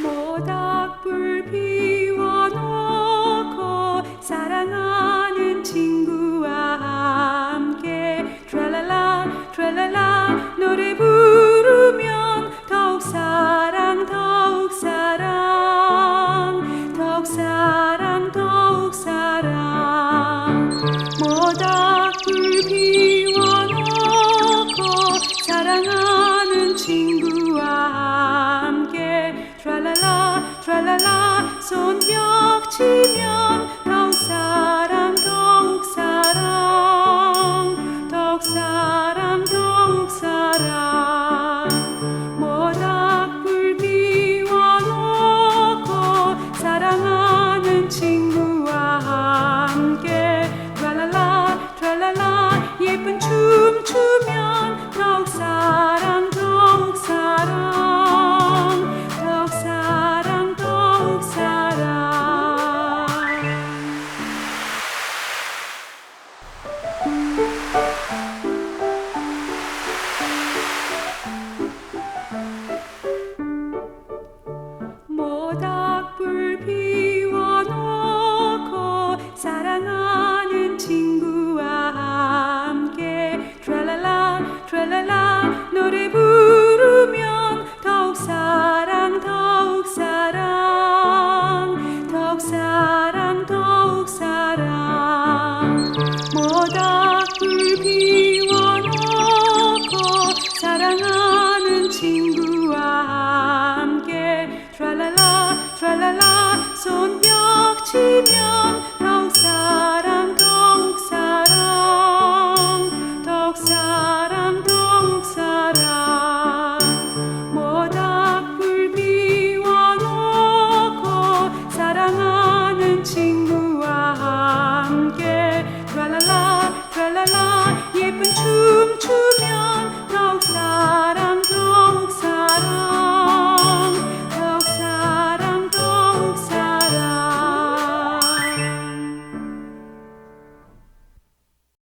모닥불 피워놓고 사랑하는 친구와 함께 트랄랄라 트랄랄라 노래 부르면 더욱 사랑 더욱 사랑 더욱 사랑 더욱 사랑 모닥불 피워놓고 사랑하는 친구와 함께 트랄랄라 트랄랄라 손뼉 치면 더욱 사랑 더욱 사랑 더욱 사랑 더욱 사랑 모닥불 피워놓고 사랑하는 친구와 함께 트랄랄라 트랄랄라 예쁜 춤 추면 더욱 사랑 더욱 사랑 더욱 사랑 더욱 사랑 모닥불 피워놓고 사랑하는 친구와 함께 트랄랄라 트랄랄라 노래 부르면 더욱 사랑 더욱 사랑 더욱 사랑 더욱 사랑 모닥불 피워놓고 사랑하는 친구와 함께 트랄랄라 트랄랄라 손뼉 치면 더욱 사랑 더욱 사랑 더욱 사랑 더욱 사랑 모닥불 피워놓고 사랑하는 친구와 함께 트랄랄라 트랄랄라 예쁜 춤 추면